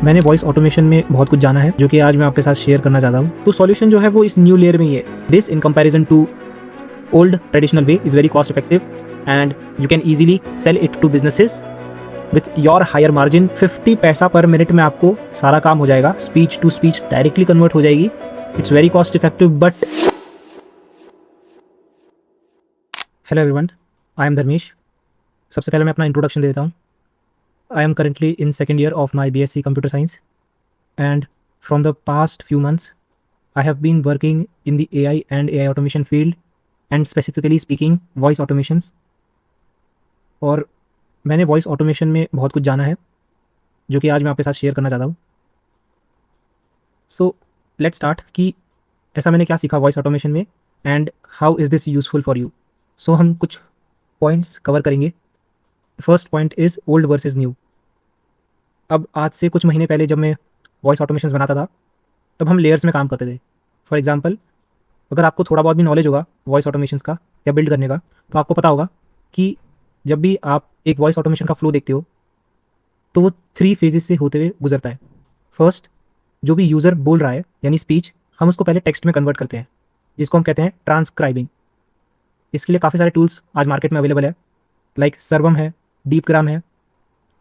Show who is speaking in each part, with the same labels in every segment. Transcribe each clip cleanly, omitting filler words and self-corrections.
Speaker 1: मैंने voice automation में बहुत कुछ जाना है जो कि आज मैं आपके साथ शेयर करना चाहता हूँ। तो सॉल्यूशन जो है वो इस न्यू लेयर में ही है। This in comparison to old traditional way is very cost effective and you can easily sell it to businesses with your higher margin. 50 पैसा पर मिनट में आपको सारा काम हो जाएगा। Speech to speech directly convert हो जाएगी। It's very cost effective but hello everyone, I am Dharmesh. सबसे पहले मैं अपना इंट्रोडक्शन दे देता हूँ। I am currently in second year of my BSc computer science and from the past few months I have been working in the AI and AI automation field and specifically speaking voice automations। और मैंने voice automation में बहुत कुछ जाना है जो कि आज मैं आपके साथ शेयर करना चाहता हूँ। सो लेट्स स्टार्ट कि ऐसा मैंने क्या सीखा वॉइस ऑटोमेशन में and how is this useful for you. So हम कुछ पॉइंट्स कवर करेंगे। First point is old versus new. अब आज से कुछ महीने पहले जब मैं वॉइस ऑटोमेशंस बनाता था तब हम लेयर्स में काम करते थे। फॉर एग्जांपल, अगर आपको थोड़ा बहुत भी नॉलेज होगा वॉइस ऑटोमेशंस का या बिल्ड करने का तो आपको पता होगा कि जब भी आप एक वॉइस ऑटोमेशन का फ्लो देखते हो तो वो 3 फेजेस से होते हुए गुजरता है। फर्स्ट, जो भी यूज़र बोल रहा है यानी स्पीच, हम उसको पहले टेक्स्ट में कन्वर्ट करते हैं जिसको हम कहते हैं ट्रांसक्राइबिंग। इसके लिए काफ़ी सारे टूल्स आज मार्केट में अवेलेबल है, लाइक सर्वम है, डीपग्राम है,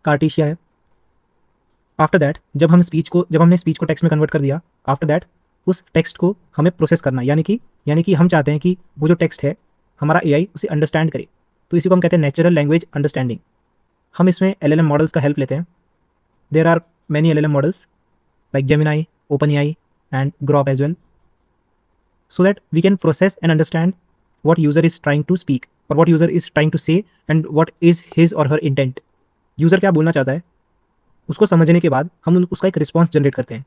Speaker 1: कार्टेशिया है। आफ्टर दैट जब हमने स्पीच को टेक्स्ट में कन्वर्ट कर दिया, आफ्टर दैट उस टेक्स्ट को हमें प्रोसेस करना, यानी कि हम चाहते हैं कि वो जो टेक्स्ट है हमारा AI उसे अंडरस्टैंड करे। तो इसी को हम कहते हैं नेचुरल लैंग्वेज अंडरस्टैंडिंग। हम इसमें LLM मॉडल्स का हेल्प लेते हैं। There are many LLM models like Gemini, OpenAI and Grok as well, so that we can process and understand what user is trying to speak or what user is trying to say and what is his or her intent। User क्या बोलना चाहता है उसको समझने के बाद हम उसका एक रिस्पॉन्स जनरेट करते हैं।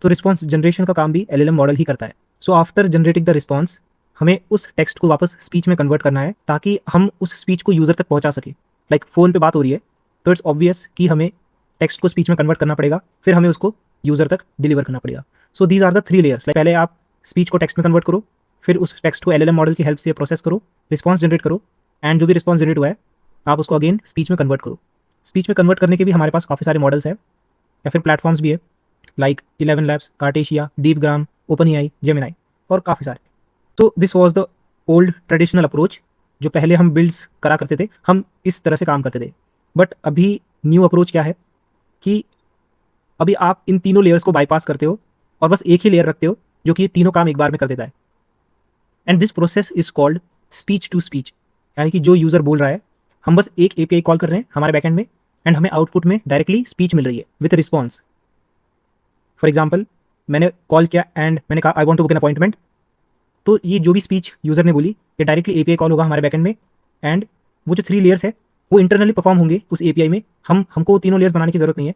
Speaker 1: तो रिस्पॉन्स जनरेशन का काम भी LLM मॉडल ही करता है। So after generating the response हमें उस टेक्स्ट को वापस स्पीच में कन्वर्ट करना है ताकि हम उस स्पीच को यूज़र तक पहुंचा सकें। लाइक फ़ोन पे बात हो रही है तो इट्स ऑब्वियस कि हमें टेक्स्ट को स्पीच में कन्वर्ट करना पड़ेगा, फिर हमें उसको यूज़र तक डिलीवर करना पड़ेगा। So these are the 3 layers. Like पहले आप स्पीच को टेक्स्ट में कन्वर्ट करो, फिर उस टेक्स्ट को LLM मॉडल की हेल्प से प्रोसेस करो, रिस्पॉन्स जनरेट करो एंड जो भी रिस्पॉन्स जनरेट हुआ है आप उसको अगेन स्पीच में कन्वर्ट करो। स्पीच में कन्वर्ट करने के भी हमारे पास काफ़ी सारे मॉडल्स हैं या फिर प्लेटफॉर्म्स भी है, लाइक 11 लैब्स, कार्टेशिया, डीपग्राम, OpenAI, जेमिनाई और काफ़ी सारे। तो this was the old traditional approach. जो पहले हम बिल्ड्स करा करते थे, हम इस तरह से काम करते थे। बट अभी न्यू अप्रोच क्या है कि अभी आप इन तीनों लेयर्स को बाईपास करते हो और बस एक ही लेयर रखते हो जो कि ये तीनों काम एक बार में कर देता है। And this process is called speech to speech, यानी कि जो यूज़र बोल रहा है हम बस एक API कॉल कर रहे हैं हमारे बैकएंड में एंड हमें आउटपुट में डायरेक्टली स्पीच मिल रही है विथ रिस्पॉन्स। फॉर एग्जाम्पल, मैंने कॉल किया एंड मैंने कहा I want to book an appointment, तो ये जो भी स्पीच यूज़र ने बोली ये डायरेक्टली API कॉल होगा हमारे बैकएंड में एंड वो जो 3 लेयर्स है वो इंटरनली परफॉर्म होंगे उस API में। हमको तीनों लेयर्स बनाने की जरूरत नहीं है,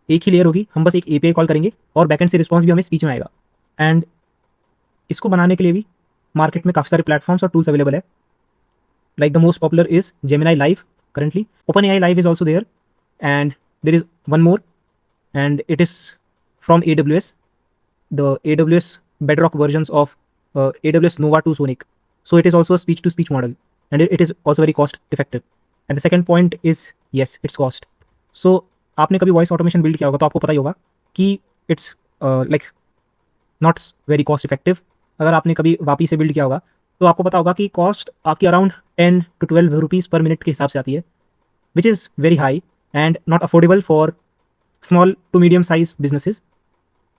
Speaker 1: एक ही लेयर होगी, हम बस एक API कॉल करेंगे और बैकएंड से रिस्पॉन्स भी हमें स्पीच में आएगा। एंड इसको बनाने के लिए भी मार्केट में काफ़ी सारे प्लेटफॉर्म्स और टूल्स अवेलेबल है। Like the most popular is Gemini live currently, OpenAI Live is also there and there is one more and it is from AWS, the AWS Bedrock versions of AWS Nova 2 Sonic. So it is also a speech to speech model and it is also very cost effective. And the second point is yes, it's cost. So आपने कभी voice automation build किया होगा तो आपको पता ही होगा कि it's like not very cost effective. अगर आपने कभी वापी से बिल्ड किया होगा तो आपको पता होगा कि कॉस्ट आपकी अराउंड 10 to 12 रुपीज़ पर मिनट के हिसाब से आती है, which is very high and not affordable for small to medium size businesses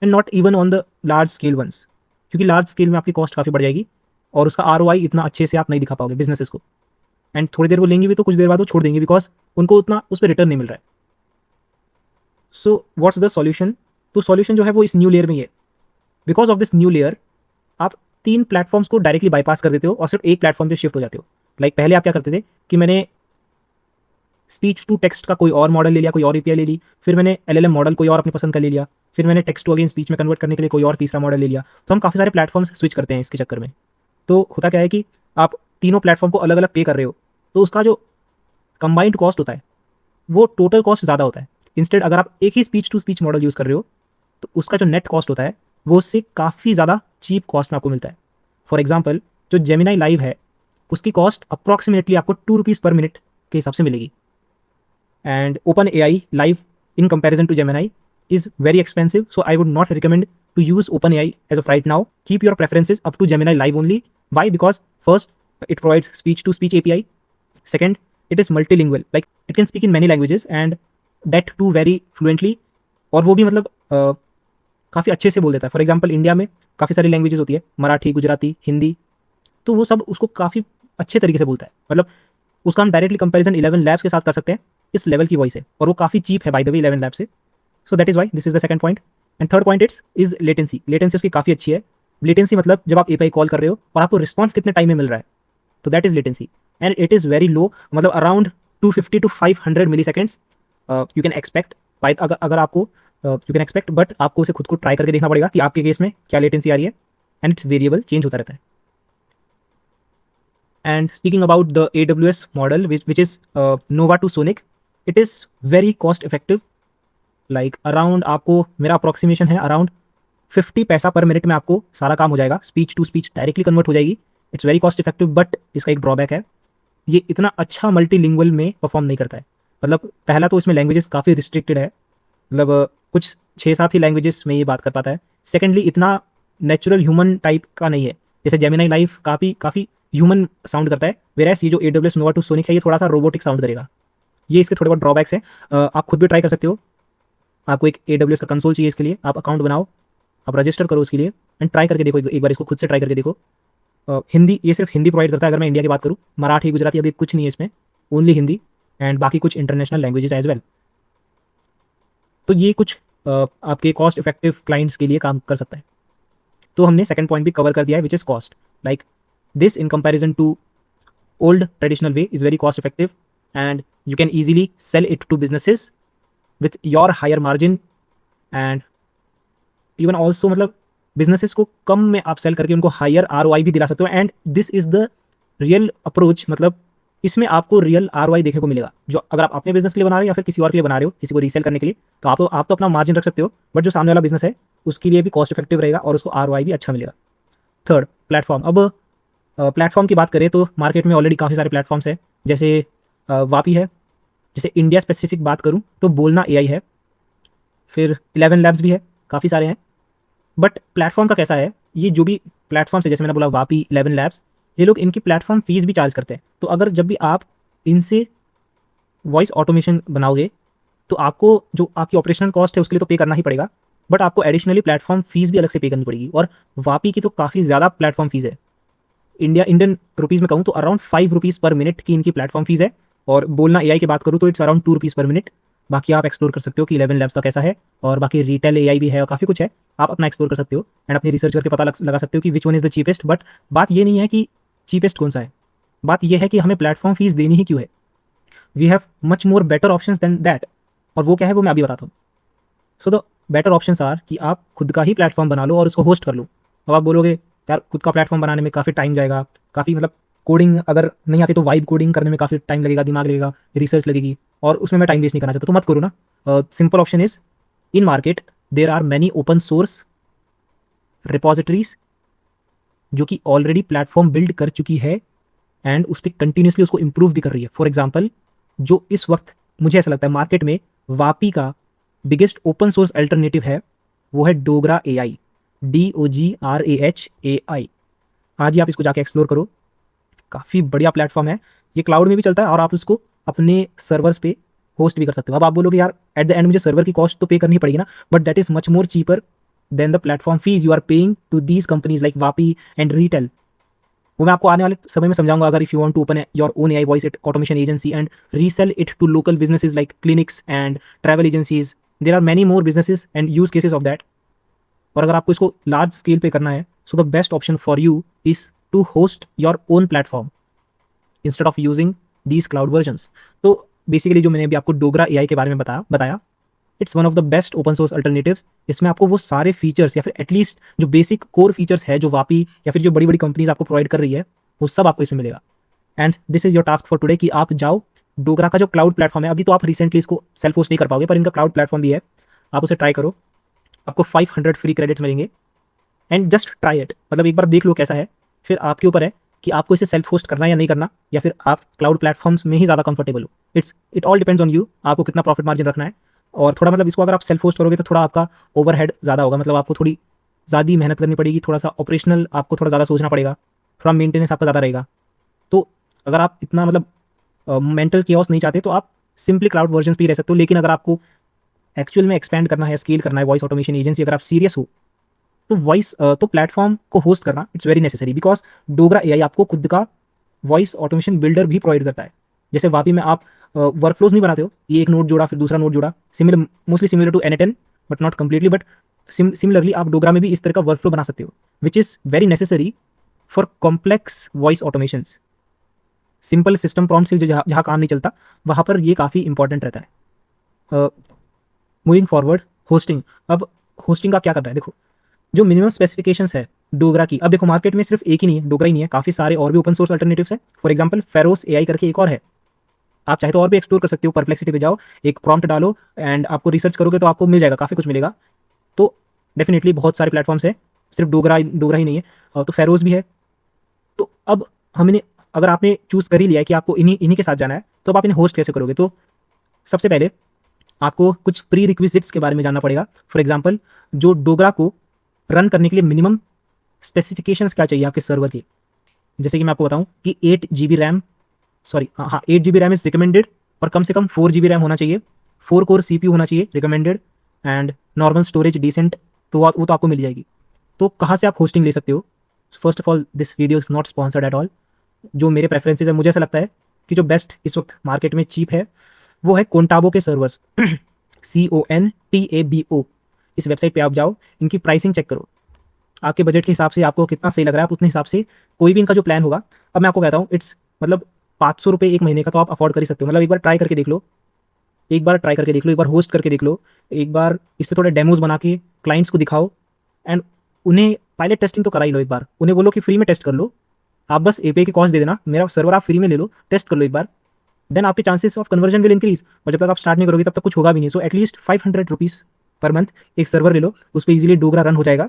Speaker 1: and not even on the large scale ones, क्योंकि लार्ज स्केल में आपकी कॉस्ट काफ़ी बढ़ जाएगी और उसका ROI इतना अच्छे से आप नहीं दिखा पाओगे बिजनेसेस को। एंड थोड़ी देर वो लेंगे भी तो कुछ देर बाद वो छोड़ देंगे बिकॉज उनको उतना उस पर रिटर्न नहीं मिल रहा है। So what's the solution? तो सॉल्यूशन जो है वो इस न्यू लेयर में ही है। Because of this new layer आप 3 प्लेटफॉर्म्स को डायरेक्टली बाईपास कर देते हो और सिर्फ एक प्लेटफॉर्म पे शिफ्ट हो जाते हो। लाइक पहले आप क्या करते थे कि मैंने स्पीच टू टेक्स्ट का कोई और मॉडल ले लिया, कोई और API ले ली, फिर मैंने LLM मॉडल कोई और अपनी पसंद का ले लिया, फिर मैंने टेक्स्ट टू अगेन स्पीच में कन्वर्ट करने के लिए कोई और तीसरा मॉडल ले लिया। तो हम काफ़ी सारे प्लेटफॉर्म्स स्विच करते हैं इसके चक्कर में। तो होता क्या है कि आप तीनों प्लेटफॉर्म को अलग अलग पे कर रहे हो तो उसका जो कंबाइंड कॉस्ट होता है वो टोटल कॉस्ट ज़्यादा होता है। इंस्टेड अगर आप एक ही speech to speech model use कर रहे हो तो उसका जो नेट कॉस्ट होता है वो उससे काफ़ी ज़्यादा चीप कॉस्ट में आपको मिलता है। फॉर एग्जाम्पल, जो जेमिनाई लाइव है उसकी कॉस्ट अप्रॉक्सीमेटली आपको 2 रुपीज़ पर मिनट के हिसाब से मिलेगी and OpenAI live in comparison to Gemini is very expensive, so I would not recommend to use OpenAI as of right now. Keep your preferences up to Gemini Live only. Why? Because first, it provides speech to speech API. Second, it is multilingual, like it can speak in many languages and that too very fluently. और वो भी मतलब काफ़ी अच्छे से बोल देता है. फॉर एग्जाम्पल इंडिया में काफ़ी सारी लैंग्वेजेस होती है, मराठी, गुजराती, हिंदी, तो वो सब उसको काफ़ी अच्छे तरीके से बोलता है. मतलब उसका हम डायरेक्टली कंपैरिजन 11 लैब्स के साथ कर सकते हैं. इस लेवल की वॉइस है और वो काफ़ी चीप है बाय द वे 11 लैब से. So that is why this is the second point. And third point is latency. Latency उसकी काफ़ी अच्छी है. लेटेंसी मतलब जब आप एपीआई कॉल कर रहे हो और आपको रिस्पॉन्स कितने टाइम में मिल रहा है, तो that is latency. And it is very low, मतलब around 250 to 500 milliseconds you can expect. अगर आपको यू कैन एक्सपेक्ट, बट आपको उसे खुद को ट्राई करके देखना पड़ेगा कि आपके केस में क्या लेटेंसी आ रही है. एंड इट्स वेरिएबल, चेंज होता रहता है. And speaking about the AWS model, which is Nova to Sonic, it is very cost effective. Like around आपको मेरा अप्रोक्सीमेशन है अराउंड 50 पैसा पर मिनट में आपको सारा काम हो जाएगा. Speech to speech directly convert हो जाएगी. It's very cost effective, but इसका एक ड्रॉबैक है, ये इतना अच्छा मल्टीलिंगुअल में परफॉर्म नहीं करता है. मतलब पहला तो इसमें लैंग्वेजेस काफ़ी रिस्ट्रिक्टेड है, मतलब कुछ 6-7 ही लैंग्वेजेस में ये बात कर पाता है. सेकेंडली इतना नेचुरल ह्यूमन टाइप का नहीं है. जैसे जेमिनी लाइव काफ़ी ह्यूमन साउंड करता है, वेरएस ये जो AWS नोवा टू सोनिक है ये थोड़ा सा रोबोटिक साउंड करेगा. ये इसके थोड़े बहुत ड्रॉबैक्स हैं. आप खुद भी ट्राई कर सकते हो. आपको एक AWS का कंसोल चाहिए, इसके लिए आप अकाउंट बनाओ, आप रजिस्टर करो उसके लिए एंड ट्राई करके देखो. एक बार इसको खुद से ट्राई करके देखो. हिंदी, ये सिर्फ हिंदी प्रोवाइड करता है. अगर मैं इंडिया की बात करूँ, मराठी, गुजराती अभी कुछ नहीं है इसमें, ओनली हिंदी एंड बाकी कुछ इंटरनेशनल लैंग्वेजेस एज वेल. तो ये कुछ आपके कॉस्ट इफेक्टिव क्लाइंट्स के लिए काम कर सकता है. तो हमने सेकंड पॉइंट भी कवर कर दिया है, which is cost. Like this in comparison to old traditional way is very cost effective and you can easily sell it to businesses with your higher margin. and even also मतलब businesses को कम में आप cell करके उनको higher ROI भी दिला सकते हो. And this is the real approach. मतलब इसमें आपको रियल ROI देखने को मिलेगा. जो अगर आप अपने बिजनेस के लिए बना रहे हो या फिर किसी और के लिए बना रहे हो, किसी को रीसेल करने के लिए, तो आप तो अपना मार्जिन रख सकते हो, बट जो सामने वाला बिजनेस है उसके लिए भी कॉस्ट इफेक्टिव रहेगा और उसको ROI भी अच्छा मिलेगा. Third, platform. अब प्लेटफॉर्म की बात करें तो मार्केट में ऑलरेडी काफ़ी सारे प्लेटफॉर्म्स हैं. जैसे वापी है. जैसे इंडिया स्पेसिफिक बात करूं तो बोलना AI है. फिर 11 लैब्स भी है, काफ़ी सारे हैं. बट प्लेटफॉर्म का कैसा है, ये जो भी प्लेटफॉर्म्स है, जैसे मैंने बोला वापी, 11 लैब्स, ये लोग इनकी प्लेटफॉर्म फीस भी चार्ज करते हैं. तो अगर जब भी आप इनसे वॉइस ऑटोमेशन बनाओगे तो आपको जो आपकी ऑपरेशनल कॉस्ट है उसके लिए तो पे करना ही पड़ेगा, बट आपको एडिशनली प्लेटफॉर्म फीस भी अलग से पे करनी पड़ेगी. और वापी की तो काफ़ी ज़्यादा प्लेटफॉर्म फीस है. इंडियन रुपीज़ में कहूँ तो अराउंड 5 रुपीज़ पर मिनट की इनकी प्लेटफॉर्म फीस है. और बोलना AI की बात करूँ तो इट्स अराउंड 2 रुपीज़ पर मिनट. बाकी आप एक्सप्लोर कर सकते हो कि 11 लैब्स का कैसा है, और बाकी रिटेल AI भी है और काफ़ी कुछ है. आप अपना एक्सप्लोर कर सकते हो एंड अपनी रिसर्च करके पता लगा सकते हो कि which one is the cheapest. But बात ये नहीं है कि चीपेस्ट कौन सा है, बात यह है कि हमें प्लेटफॉर्म फीस देनी ही क्यों है. We have much more better options than that. और वो क्या है वो मैं अभी बताता हूँ. So the better options are कि आप खुद का ही प्लेटफॉर्म बना लो और उसको होस्ट कर लो. अब आप बोलोगे यार खुद का प्लेटफॉर्म बनाने में काफ़ी टाइम जाएगा, काफ़ी मतलब कोडिंग अगर नहीं आती तो वाइब कोडिंग करने में काफ़ी टाइम लगेगा, दिमाग लगेगा, रिसर्च लगेगी, और उसमें मैं टाइम वेस्ट नहीं करना चाहता, तो मत करो ना. Simple option is, in market there are many open source repositories जो कि ऑलरेडी प्लेटफॉर्म बिल्ड कर चुकी है एंड उस पर कंटिन्यूसली उसको इम्प्रूव भी कर रही है. फॉर एग्जाम्पल, जो इस वक्त मुझे ऐसा लगता है मार्केट में वापी का बिगेस्ट ओपन सोर्स अल्टरनेटिव है, वो है डोगरा AI, DOGRAHAI. आज ही आप इसको जाके एक्सप्लोर करो. काफ़ी बढ़िया प्लेटफॉर्म है. ये क्लाउड में भी चलता है और आप उसको अपने सर्वर्स पे होस्ट भी कर सकते हो. अब आप बोलोगे यार एट द एंड मुझे सर्वर की कॉस्ट तो पे करनी पड़ेगी ना, but that is much more cheaper than the platform fees you are paying to these companies like Vapi and Retell. वो मैं आपको आने वाले समय में समझाऊंगा. अगर if you want to open your own AI voice automation agency and resell it to local businesses like clinics and travel agencies, there are many more businesses and use cases of that. और अगर आपको इसको large scale पे करना है, so the best option for you is to host your own platform instead of using these cloud versions. तो basically जो मैंने अभी आपको डोगरा AI के बारे में बताया, it's one of the best open source alternatives. इसमें आपको वो सारे फीचर्स या फिर एटलीस्ट जो बेसिक कोर फीचर्स है जो वापी या फिर जो बड़ी बड़ी कंपनीज आपको प्रोवाइड कर रही है, वो सब आपको इसमें मिलेगा. And this is your task for today कि आप जाओ डोगरा का जो क्लाउड प्लेटफॉर्म है, अभी तो आप रिसेंटली इसको सेल्फ होस्ट नहीं कर पाओगे, पर इनका क्लाउड प्लेटफॉर्म भी है, आप उसे ट्राई करो. आपको 500 फ्री क्रेडिट्स मिलेंगे एंड जस्ट ट्राई इट. मतलब एक बार देख लो कैसा है, फिर आपके ऊपर है कि आपको इसे सेल्फ होस्ट करना है या नहीं करना, या फिर आप क्लाउड प्लेटफॉर्म्स में ही ज़्यादा कंफर्टेबल हो. It all depends on you, आपको कितना प्रॉफिट मार्जिन रखना है. और थोड़ा मतलब इसको अगर आप सेल्फ होस्ट करोगे तो थोड़ा आपका ओवरहेड ज़्यादा होगा, मतलब आपको थोड़ी ज़्यादा मेहनत करनी पड़ेगी, थोड़ा सा ऑपरेशनल आपको थोड़ा ज़्यादा सोचना पड़ेगा, थोड़ा मेंटेनेंस आपका ज़्यादा रहेगा। तो अगर आप इतना मतलब मेंटल केओस नहीं चाहते तो आप सिंपली क्लाउड वर्जन पे ही रह सकते हो। लेकिन अगर आपको एक्चुअल में एक्सपैंड करना है, स्केल करना है वॉइस ऑटोमेशन एजेंसी, अगर आप सीरियस हो तो तो प्लेटफॉर्म को होस्ट करना it's very necessary, because Dogra AI आपको खुद का वॉइस ऑटोमेशन बिल्डर भी प्रोवाइड करता है। जैसे वापी में आप वर्कफ्लोज नहीं बनाते हो, ये एक नोट जोड़ा फिर दूसरा नोट जोड़ा, similar mostly similar to N10 but not completely, but similarly आप डोगरा में भी इस तरह का वर्कफ्लो बना सकते हो, विच is very necessary for complex voice automations. Simple system prompt से जहाँ जहाँ काम नहीं चलता वहाँ पर ये काफ़ी इंपॉर्टेंट रहता है। Moving forward, hosting. अब होस्टिंग का क्या करना है, देखो जो मिनिमम स्पेसिफिकेशंस है डोगरा की, अब देखो मार्केट में सिर्फ एक ही नहीं है, डोगरा ही नहीं है, काफ़ी सारे और भी ओपन सोर्स अल्टरनेटिव्स हैं। फॉर एग्जांपल फेरोस एआई करके एक और है, आप चाहे तो और भी एक्सप्लोर कर सकते हो। परप्लेक्सिटी पे जाओ, एक प्रॉम्प्ट डालो एंड आपको रिसर्च करोगे तो आपको मिल जाएगा, काफ़ी कुछ मिलेगा। तो डेफिनेटली बहुत सारे प्लेटफॉर्म्स है, सिर्फ डोगरा डोगरा ही नहीं है, तो फेरोस भी है। तो अब हमने, अगर आपने चूज़ कर ही लिया है कि आपको इन्हीं इन्हीं के साथ जाना है, तो अब आप इन्हें होस्ट कैसे करोगे? तो सबसे पहले आपको कुछ प्री रिक्विजिट्स के बारे में जानना पड़ेगा। फॉर एग्जांपल जो डोगरा को रन करने के लिए मिनिमम स्पेसिफिकेशंस क्या चाहिए आपके सर्वर की। जैसे कि मैं आपको बताऊं कि 8 GB रैम, सॉरी हाँ 8 GB रैम इज़ रिकमेंडेड, और कम से कम 4 GB रैम होना चाहिए, 4 कोर CPU होना चाहिए recommended, and normal storage decent, तो वो तो आपको मिल जाएगी। तो कहाँ से आप होस्टिंग ले सकते हो? First of all this video is not sponsored at all. जो मेरे प्रेफरेंसेज है, मुझे ऐसा लगता है कि जो बेस्ट इस वक्त मार्केट में चीप है वो है कोंटाबो के सर्वर्स CONTABO। इस वेबसाइट पे आप जाओ, इनकी प्राइसिंग चेक करो, आपके बजट के हिसाब से आपको कितना सही लग रहा है, आप उतने हिसाब से कोई भी इनका जो प्लान होगा। अब मैं आपको कहता हूँ इट्स मतलब 500 रुपये एक महीने का तो आप अफोर्ड कर ही सकते हो। मतलब एक बार ट्राई करके देख लो, एक बार ट्राई करके देख लो, एक बार होस्ट करके देख लो, एक बार इस पर थोड़े डेमोज बना के क्लाइंट्स को दिखाओ, एंड उन्हें पायलट टेस्टिंग तो करा ही लो। एक बार उन्हें बोलो कि फ्री में टेस्ट कर लो, आप बस API की कॉस्ट दे देना, मेरा सर्वर आप फ्री में ले लो, टेस्ट कर लो एक बार, देन आपके chances of conversion will increase. और जब तक आप स्टार्ट नहीं करोगे तब तक कुछ होगा भी नहीं। So at least 500 rupees per month एक सर्वर ले लो, उस पर ईजिली डोगरा रन हो जाएगा।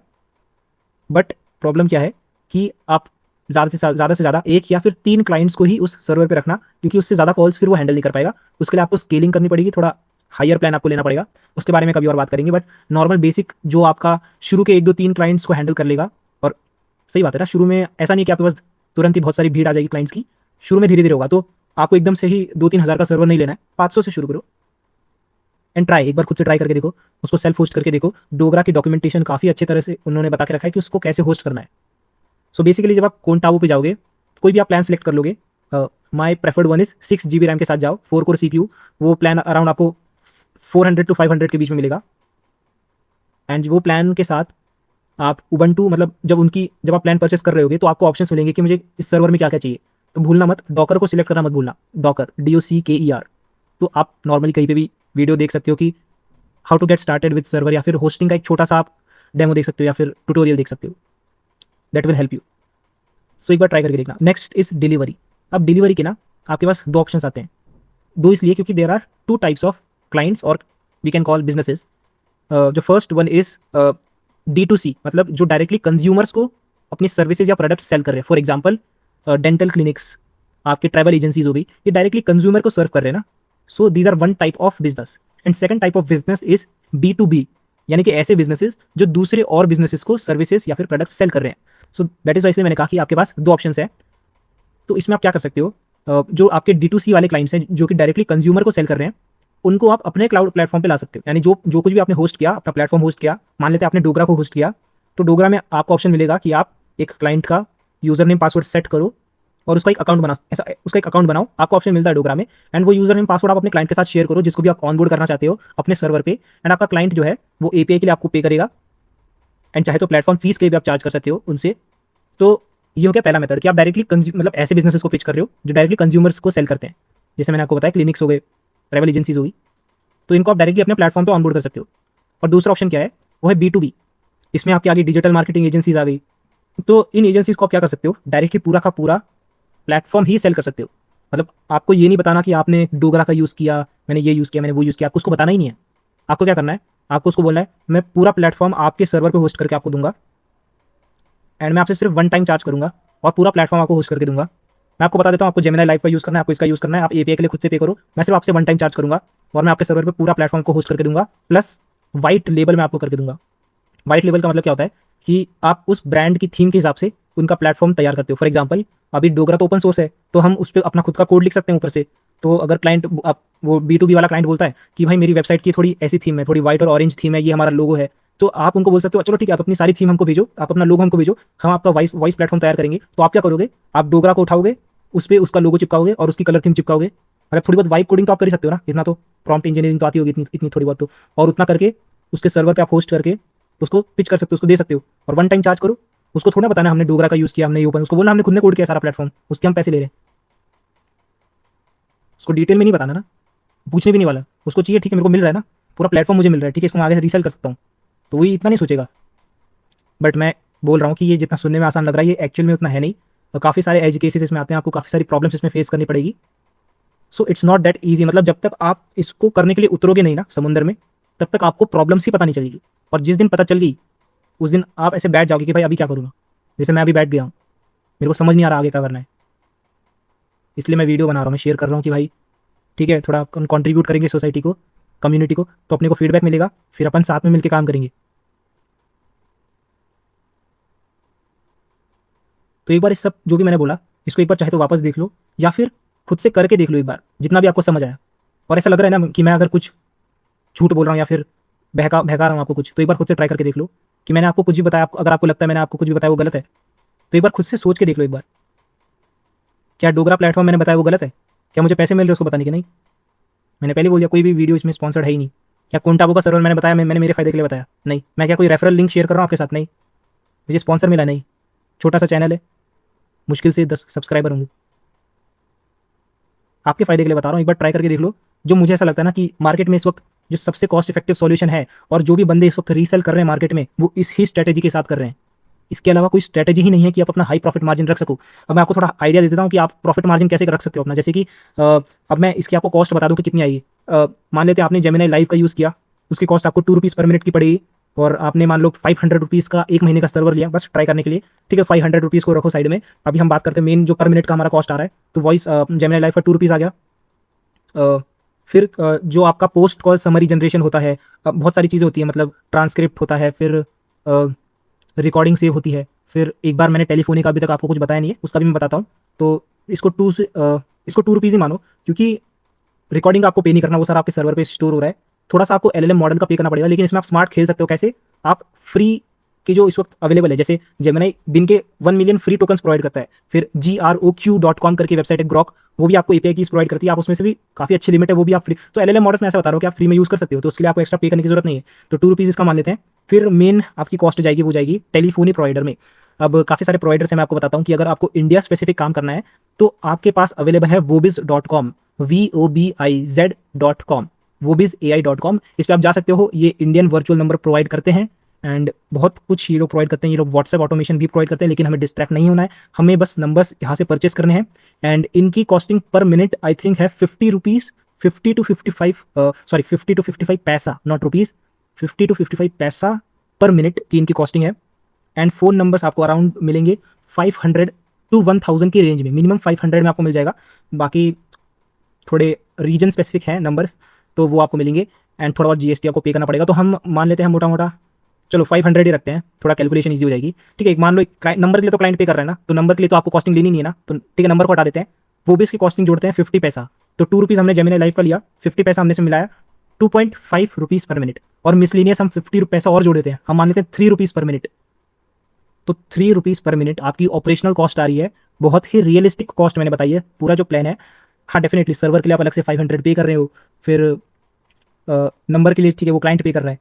Speaker 1: बट प्रॉब्लम क्या है कि आप ज़्यादा से ज़्यादा एक या फिर 3 क्लाइंट्स को ही उस सर्वर पे रखना, क्योंकि उससे ज़्यादा कॉल्स फिर वो हैंडल नहीं कर पाएगा। उसके लिए आपको स्केलिंग करनी पड़ेगी, थोड़ा हायर प्लान आपको लेना पड़ेगा, उसके बारे में कभी और बात करेंगे। बट नॉर्मल बेसिक जो आपका शुरू के 1 2 3 क्लाइंट्स को हैंडल कर लेगा, और सही बात है ना, शुरू में ऐसा नहीं कि आपके पास तुरंत ही बहुत सारी भीड़ आ जाएगी क्लाइंट्स की, शुरू में धीरे धीरे होगा। तो आपको एकदम से ही 2 3 हज़ार का सर्वर नहीं लेना है, 500 से शुरू करो एंड ट्राई, एक बार खुद से ट्राई करके देखो, उसको सेल्फ होस्ट करके देखो। डोगरा की डॉक्यूमेंटेशन काफ़ी अच्छे तरह से उन्होंने बता के रखा है कि उसको कैसे होस्ट करना है। सो बेसिकली जब आप कोंटाबो पे जाओगे तो कोई भी आप प्लान सेलेक्ट कर लोगे, my preferred one is 6 GB RAM के साथ जाओ, 4 कोर CPU, वो प्लान अराउंड आपको 400 to 500 के बीच में मिलेगा। एंड वो प्लान के साथ आप उबंटू, मतलब जब आप प्लान परचेस कर रहे होगे तो आपको ऑप्शंस मिलेंगे कि मुझे इस सर्वर में क्या क्या चाहिए। तो भूलना मत, डॉकर को सिलेक्ट करना मत भूलना, डॉकर DOCKER। तो आप नॉर्मली कहीं पे भी वीडियो देख सकते हो कि how to get started with server, या फिर होस्टिंग का एक छोटा सा आप डेमो देख सकते हो, या फिर ट्यूटोरियल देख सकते हो, दैट विल हेल्प यू। सो एक बार ट्राई करके देखना। Next is delivery. अब डिलीवरी के ना आपके पास 2 ऑप्शंस आते हैं, 2 इसलिए क्योंकि there are 2 types of clients, और वी कैन कॉल बिजनेसेस। जो फर्स्ट वन इज D2C, मतलब जो डायरेक्टली कंज्यूमर्स को अपनी सर्विसेज या प्रोडक्ट सेल कर रहे हैं। फॉर एग्जाम्पल डेंटल क्लिनिक्स, आपके ट्रैवल एजेंसीज हो गई, ये डायरेक्टली कंज्यूमर को सर्व कर रहे हैं ना। So these are one type of business. And second type of business is B2B, यानी कि ऐसे बिजनेसेस जो दूसरे और बिजनेसेस को सर्विसेज या फिर प्रोडक्ट सेल कर रहे हैं। सो दैट इज वाई इसलिए मैंने कहा कि आपके पास 2 ऑप्शंस हैं। तो इसमें आप क्या कर सकते हो, जो आपके D2C वाले क्लाइंट्स हैं जो कि डायरेक्टली कंज्यूमर को सेल कर रहे हैं, उनको आप अपने क्लाउड प्लेटफॉर्म पे ला सकते हो। यानी जो जो कुछ भी आपने होस्ट किया, अपना प्लेटफॉर्म होस्ट किया, मान लेते हैं आपने डोगरा को होस्ट किया, तो डोगरा में आपको ऑप्शन मिलेगा कि आप एक क्लाइंट का यूजर नेम पासवर्ड सेट करो और उसका एक अकाउंट बना, ऐसा उसका एक अकाउंट बनाओ, आपको ऑप्शन मिलता है डोगरा में। एंड वो यूजर नेम पासवर्ड आप अपने क्लाइंट के साथ शेयर करो, जिसको भी आप ऑनबोर्ड करना चाहते हो अपने सर्वर पे। एंड आपका क्लाइंट जो है वो API के लिए आपको पे करेगा, एंड चाहे तो प्लेटफॉर्म फीस के लिए भी आप चार्ज कर सकते हो उनसे। तो ये हो गया पहला मेथड कि आप डायरेक्टली मतलब ऐसे बिजनेसेस को पिच कर रहे हो जो डायरेक्टली कंज्यूमर्स को सेल करते हैं। जैसे मैंने आपको बताया क्लिनिक्स हो गए, ट्रैवल एजेंसीज होगी, तो इनको आप डायरेक्टली अपने प्लेटफॉर्म पे ऑनबोर्ड कर सकते हो। और दूसरा ऑप्शन क्या है, वो है B2B। इसमें आपकी आगे डिजिटल मार्केटिंग एजेंसीज आ गई। तो इन एजेंसीज को आप क्या कर सकते हो, डायरेक्टली पूरा का पूरा प्लेटफॉर्म ही सेल कर सकते हो। मतलब आपको ये नहीं बताना कि आपने डोगरा का यूज़ किया, मैंने ये यूज़ किया, मैंने वो यूज़ किया, आपको उसको बताना ही नहीं है। आपको क्या करना है, आपको उसको बोलना है मैं पूरा प्लेटफॉर्म आपके सर्वर पे होस्ट करके आपको दूंगा, एंड मैं आपसे सिर्फ 1 टाइम चार्ज करूंगा और पूरा प्लेटफॉर्म आपको होस्ट करके दूंगा। मैं आपको बता देता हूँ, आपको जेमिनी लाइव का यूज़ करना है, आपको इसका यूज़ करना है, आप एपीआई के लिए खुद से पे करो, मैं सिर्फ आपसे वन टाइम चार्ज करूँगा और मैं आपके सर्वर पे पूरा प्लेटफॉर्म को होस्ट करके दूंगा, प्लस वाइट लेबल मैं आपको करके दूंगा। वाइट लेबल का मतलब क्या होता है कि आप उस ब्रांड की थीम के हिसाब से उनका प्लेटफॉर्म तैयार करते हो। फॉर एग्जाम्पल अभी डोगरा तो ओपन सोर्स है, तो हम उस पर अपना खुद का कोड लिख सकते हैं ऊपर से। तो अगर क्लाइंट आप वो B2B वाला क्लाइंट बोलता है कि भाई मेरी वेबसाइट की थोड़ी ऐसी थीम है, थोड़ी व्हाइट और ऑरेंज थीम है, ये हमारा लोगो है, तो आप उनको बोल सकते हो चलो ठीक है, आप अपनी सारी थीम हमको भेजो, आप अपना लोगो हमको भेजो, हम आपका वॉइस प्लेटफॉर्म तैयार करेंगे। तो आप क्या करोगे, आप डोगरा को उठाओगे, उस पर उसका लोगो चिपकाओगे और उसकी कलर थीम चिपकाओगे। अगर थोड़ी बहुत वाइब कोडिंग तो आप कर ही सकते हो ना, इतना तो प्रॉम्प्ट इंजीनियरिंग तो आती होगी, इतनी इतनी थोड़ी बहुत तो। और उतना करके उसके सर्वर पे आप होस्ट करके उसको पिच कर सकते हो, उसको दे सकते हो और वन टाइम चार्ज करो। उसको थोड़ा बताना हमने डोगरा का यूज़ किया, हमने ये ओपन, उसको बोलना हमने खुद ने कोड किया सारा प्लेटफॉर्म, उसके हम पैसे ले रहे हैं। उसको डिटेल में नहीं बताना ना, पूछने भी नहीं वाला, उसको चाहिए ठीक है मेरे को मिल रहा है ना, पूरा प्लेटफॉर्म मुझे मिल रहा है, ठीक है इसको मैं आगे से रीसेल कर सकता हूँ, तो वही इतना नहीं सोचेगा। बट मैं बोल रहा हूँ कि ये जितना सुनने में आसान लग रहा है, ये एक्चुअल में उतना है नहीं, और काफ़ी सारे एज केसेस इसमें आते हैं, आपको काफ़ी सारी प्रॉब्लम्स इसमें फेस करनी पड़ेगी। So it's not that easy, मतलब जब तक आप इसको करने के लिए उतरोगे नहीं ना समुंदर में, तब तक आपको प्रॉब्लम्स ही पता नहीं चलेगी। और जिस दिन पता चल गई, उस दिन आप ऐसे बैठ जाओगे कि भाई अभी क्या करूँगा, जैसे मैं अभी बैठ गया हूँ, मेरे को समझ नहीं आ रहा आगे क्या करना है। इसलिए मैं वीडियो बना रहा हूँ, मैं शेयर कर रहा हूँ कि भाई ठीक है, थोड़ा कंट्रीब्यूट करेंगे सोसाइटी को, कम्युनिटी को, तो अपने को फीडबैक मिलेगा, फिर अपन साथ में मिलकर काम करेंगे। तो एक बार इस सब जो भी मैंने बोला, इसको एक बार चाहे तो वापस देख लो, या फिर खुद से करके देख लो एक बार, जितना भी आपको समझ आया। और ऐसा लग रहा है ना कि मैं अगर कुछ झूठ बोल रहा हूँ या फिर बहका बहका रहा हूँ आपको कुछ, तो एक बार खुद से ट्राई करके देख लो कि मैंने आपको कुछ भी बताया, अगर आपको लगता है मैंने आपको कुछ भी बताया वो गलत है, तो एक बार खुद से सोच के देख लो एक बार, क्या डोगरा प्लेटफॉर्म मैंने बताया वो गलत है? क्या मुझे पैसे मिल रहे हैं उसको बताने के? नहीं, मैंने पहले बोल दिया कोई भी वीडियो इसमें स्पॉन्सर्ड है ही नहीं। क्या कोंटाबो का सर्वर मैंने बताया, मैंने मेरे फायदे के लिए बताया? नहीं। मैं क्या कोई रेफरल लिंक शेयर कर रहा हूँ आपके साथ? नहीं। मुझे स्पॉन्सर मिला? नहीं। छोटा सा चैनल है, मुश्किल से 10 सब्सक्राइबर होंगे, आपके फायदे के लिए बता रहा हूँ, एक बार ट्राई करके देख लो। जो मुझे ऐसा लगता है ना कि मार्केट में इस वक्त जो सबसे कॉस्ट इफेक्टिव सॉल्यूशन है, और जो भी बंदे इस वक्त रीसेल कर रहे हैं मार्केट में, वो इस ही स्ट्रेटेजी के साथ कर रहे हैं। इसके अलावा कोई स्ट्रेटेजी ही नहीं है कि आप अपना हाई प्रॉफिट मार्जिन रख सको। अब मैं आपको थोड़ा आइडिया दे देता हूँ कि आप प्रॉफिट मार्जिन कैसे रख सकते हो अपना। जैसे कि अब मैं इसकी आपको कॉस्ट बता दूँ कि कितनी आएगी। मान लेते हैं आपने जेमिनी लाइव का यूज़ किया, उसकी कॉस्ट आपको ₹2 पर मिनट की पड़ेगी, और आपने मान लो ₹500 का एक महीने का सर्वर लिया बस ट्राई करने के लिए, ठीक है, ₹500 को रखो साइड में। अभी हम बात करते हैं मेन जो पर मिनट का हमारा कॉस्ट आ रहा है, तो वॉइस जेमिनी लाइव का ₹2 आ गया। फिर जो आपका पोस्ट कॉल समरी जनरेशन होता है, बहुत सारी चीज़ें होती हैं, मतलब ट्रांसक्रिप्ट होता है, फिर रिकॉर्डिंग सेव होती है, फिर एक बार मैंने टेलीफोनी का अभी तक आपको कुछ बताया नहीं है, उसका भी मैं बताता हूँ। तो इसको ₹2 ही मानो, क्योंकि रिकॉर्डिंग आपको पे नहीं करना, वो सारा आपके सर्वर पे स्टोर हो रहा है। थोड़ा सा आपको एलएलएम मॉडल का पे करना पड़ेगा, लेकिन इसमें आप स्मार्ट खेल सकते हो। कैसे? आप फ्री के जो इस वक्त अवेलेबल है, जैसे जेमिनी दिन के 1 मिलियन फ्री टोकन्स प्रोवाइड करता है, फिर GROQ.com करके वेबसाइट है, ग्रॉक, वो भी आपको एपीआई कीज प्रोवाइड करती है, आप उसमें से भी काफ़ी अच्छी लिमिट है, वो भी आप फ्री। तो एलएलएम मॉडल्स में ऐसा बता रहा हूँ कि आप फ्री में यूज़ कर सकते हो, तो उसके लिए आपको एक्स्ट्रा पे करने की जरूरत नहीं है। तो ₹2 इसका मान लेते हैं। फिर मेन आपकी कॉस्ट जाएगी, वो जाएगी टेलीफोनी प्रोवाइडर में। अब काफ़ी सारे प्रोवाइडर्स हैं, मैं आपको बताता हूँ कि अगर आपको इंडिया स्पेसिफिक काम करना है, तो आपके पास अवेलेबल है wobiz.com, VOBIZ.com, wobiz.ai.com। इस पर आप जा सकते हो, ये इंडियन वर्चुअल नंबर प्रोवाइड करते हैं, एंड बहुत कुछ ये लोग प्रोवाइड करते हैं। ये लोग व्हाट्सएप ऑटोमेशन भी प्रोवाइड करते हैं, लेकिन हमें डिस्ट्रैक्ट नहीं होना है, हमें बस नंबर्स यहाँ से परचेस करने हैं। एंड इनकी कॉस्टिंग पर मिनट आई थिंक है ₹50, 50 to 55, सॉरी 50 to 55 पैसा, नॉट रुपीज़, 50 to 55 पैसा पर मिनट की इनकी कॉस्टिंग है। एंड फ़ोन नंबर्स आपको अराउंड मिलेंगे 500 to 1000 की रेंज में, मिनिमम 500 में आपको मिल जाएगा। बाकी थोड़े रीजन स्पेसिफिक हैं नंबर्स, तो वो आपको मिलेंगे, एंड थोड़ा बहुत जीएसटी आपको पे करना पड़ेगा। तो हम मान लेते हैं मोटा मोटा, चलो 500 ही रखते हैं, थोड़ा कैलकुलेशन ईजी हो जाएगी। ठीक है, एक मान लो नंबर के लिए तो क्लाइंट पे कर रहा है ना, तो नंबर के लिए तो आपको कॉस्टिंग लेनी नहीं है ना, तो ठीक है नंबर को हटा देते हैं, वो भी इसकी कॉस्टिंग जोड़ते हैं 50 पैसा। तो ₹2 हमने जेमिनी लाइव का लिया, 50 पैसा हमने से मिलाया, ₹2.5 पर मिनट, और मिसलिनियस हम 50 पैसा और जोड़ देते हैं, हम मान लेते हैं ₹3 पर मिनट। तो ₹3 पर मिनट आपकी ऑपरेशनल कॉस्ट आ रही है, बहुत ही रियलिस्टिक कॉस्ट मैंने बताई है, पूरा जो प्लान है। हाँ डेफिनेटली सर्वर के लिए आप अलग से 500 पे कर रहे हो, फिर नंबर के लिए ठीक है वो क्लाइंट पे कर रहा है,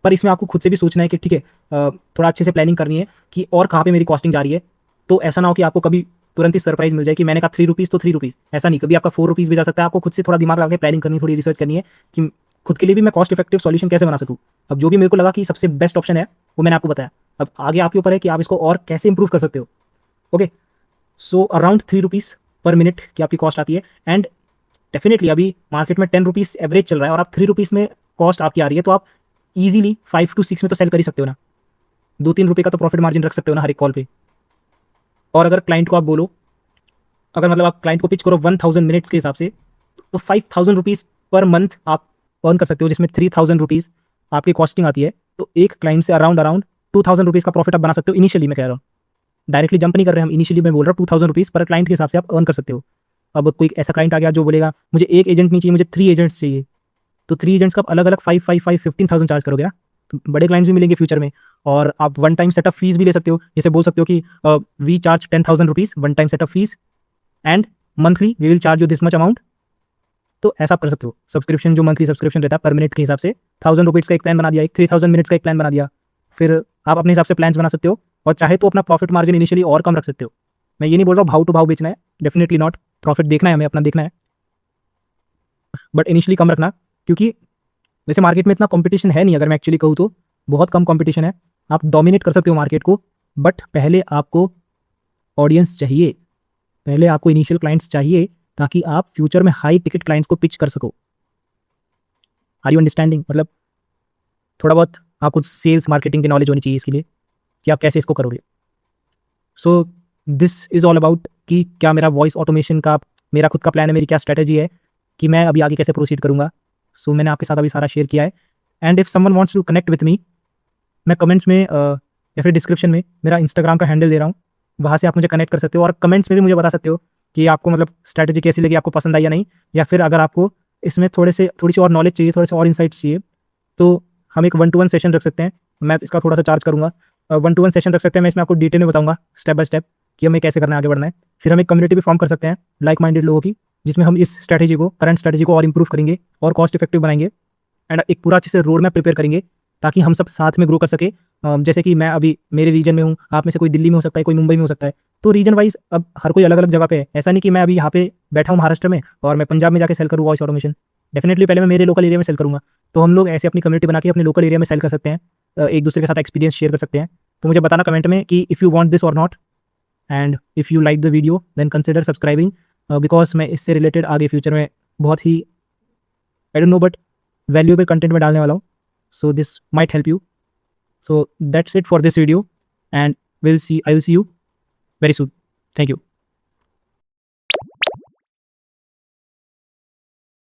Speaker 1: पर इसमें आपको खुद से भी सोचना है कि ठीक है थोड़ा अच्छे से प्लानिंग करनी है कि और कहाँ पे मेरी कॉस्टिंग जा रही है। तो ऐसा ना हो कि आपको कभी तुरंत ही सरप्राइज मिल जाए कि मैंने कहा ₹3 तो ₹3, ऐसा नहीं, कभी आपका ₹4 भी जा सकता है। आपको खुद से थोड़ा दिमाग लगा के प्लानिंग करनी है, थोड़ी रिसर्च करनी है कि खुद के लिए भी मैं कॉस्ट इफेक्टिव सॉल्यूशन कैसे बना सकूँ। अब जो भी मेरे को लगा कि सबसे बेस्ट ऑप्शन है वो मैंने आपको बताया, अब आगे आपके ऊपर है कि आप इसको और कैसे इंप्रूव कर सकते हो। ओके, सो अराउंड ₹3 पर मिनट की आपकी कॉस्ट आती है, एंड डेफिनेटली अभी मार्केट में ₹10 एवरेज चल रहा है, और आप ₹3 में कॉस्ट आपकी आ रही है, तो आप ईजिली 5 to 6 में तो सेल कर ही सकते हो ना, ₹2-3 का तो प्रॉफिट मार्जिन रख सकते हो ना हर एक कॉल पे। और अगर क्लाइंट को आप बोलो अगर मतलब आप क्लाइंट को पिच करो 1000 मिनट्स के हिसाब से, तो 5000 रुपीज़ पर मंथ आप अर्न कर सकते हो, जिसमें 3000 रुपीज़ आपकी कॉस्टिंग आती है। तो एक क्लाइंट से अराउंड 2000 रुपीज़ का प्रॉफिट आप बना सकते हो इनिशियली। मैं कह रहा हूँ, डायरेक्टली जंप नहीं कर रहे हम, इनिशियली मैं बोल रहा हूँ 2000 रुपीज़ पर क्लाइंट के हिसाब से आप अर्न कर सकते हो। अब कोई ऐसा क्लाइंट आ गया जो बोलेगा मुझे एक एजेंट नहीं चाहिए, मुझे 3 एजेंट्स चाहिए, तो 3 एजेंट्स का आप अलग अलग 15,000 चार्ज करोगे ना, तो बड़े क्लाइंट्स भी मिलेंगे फ्यूचर में। और आप वन टाइम सेटअप फीस भी ले सकते हो, जैसे बोल सकते हो कि we charge 10,000 rupees one time setup fees and monthly we will charge you this much amount. तो ऐसा आप कर सकते हो। सब्सक्रिप्शन जो मंथली सब्सक्रिप्शन रहता है पर मिनट के हिसाब से, 1000 रुपीज़ का एक प्लान बना दिया, एक 3000 मिनट्स का एक प्लान बना दिया। फिर आप अपने हिसाब से प्लान्स बना सकते हो, और चाहे तो अपना प्रॉफिट मार्जिन इनिशियली और कम रख सकते हो। मैं ये नहीं बोल रहा हूँ भाव टू भाव बेचना है, डेफिनेटली नॉट। प्रॉफिट देखना है हमें, अपना देखना है, बट इनिशियली कम रखना, क्योंकि वैसे मार्केट में इतना कंपटीशन है नहीं। अगर मैं एक्चुअली कहूँ तो बहुत कम कंपटीशन है, आप डोमिनेट कर सकते हो मार्केट को, बट पहले आपको ऑडियंस चाहिए, पहले आपको इनिशियल क्लाइंट्स चाहिए, ताकि आप फ्यूचर में हाई टिकट क्लाइंट्स को पिच कर सको। Are you understanding? मतलब थोड़ा बहुत आपको सेल्स मार्केटिंग की नॉलेज होनी चाहिए इसके लिए कि आप कैसे इसको करोगे। So this is all about कि क्या मेरा वॉइस ऑटोमेशन का मेरा खुद का प्लान है, मेरी क्या स्ट्रैटेजी है, कि मैं अभी आगे कैसे प्रोसीड करूँगा। सो मैंने आपके साथ अभी सारा शेयर किया है। And if someone wants to connect with me, मैं कमेंट्स में या फिर डिस्क्रिप्शन में मेरा इंस्टाग्राम का हैंडल दे रहा हूँ, वहाँ से आप मुझे कनेक्ट कर सकते हो, और कमेंट्स में भी मुझे बता सकते हो कि आपको मतलब स्ट्रैटेजी कैसी लगी, आपको पसंद आई या नहीं, या फिर अगर आपको इसमें थोड़ी सी और नॉलेज चाहिए, थोड़े से और इंसाइट्स चाहिए, तो हम एक 1-to-1 सेशन रख सकते हैं। मैं इसका थोड़ा सा चार्ज करूँगा। 1-to-1 सेशन रख सकते हैं, मैं इसमें आपको डिटेल में बताऊँगा स्टेप बाय स्टेप कि हमें कैसे करना है, आगे बढ़ना है। फिर हम एक कम्युनिटी भी फॉर्म कर सकते हैं लाइक माइंडेड लोगों की, जिसमें हम इस स्ट्रैटेजी को, करंट स्ट्रैटेजी को और इंप्रूव करेंगे और कॉस्ट इफेक्टिव बनाएंगे, एंड एक पूरा अच्छे से रोड मैप प्रिपेयर करेंगे, ताकि हम सब साथ में ग्रो कर सके। जैसे कि मैं अभी मेरे रीजन में हूँ, आप में से कोई दिल्ली में हो सकता है, कोई मुंबई में हो सकता है, तो रीजन वाइज अब हर कोई अलग अलग जगह पे है। ऐसा नहीं कि मैं अभी यहाँ पे बैठा हूँ महाराष्ट्र में और मैं पंजाब में जाके सेल करूँ वॉइस ऑटोमेशन। डेफिनेटली पहले मैं मेरे लोकल एरिया में सेल करूँगा। तो हम लोग ऐसे अपनी कम्युनिटी बना के अपने लोकल एरिया में सेल कर सकते हैं, एक दूसरे के साथ एक्सपीरियंस शेयर कर सकते हैं। तो मुझे बताना कमेंट में कि इफ़ यू वांट दिस और not, and if you like the video then consider subscribing, because मैं इससे रिलेटेड आगे फ्यूचर में बहुत ही I don't know but valuable content में डालने वाला हूँ। So this might help you. So that's it for this video, and I will see you very soon. Thank you.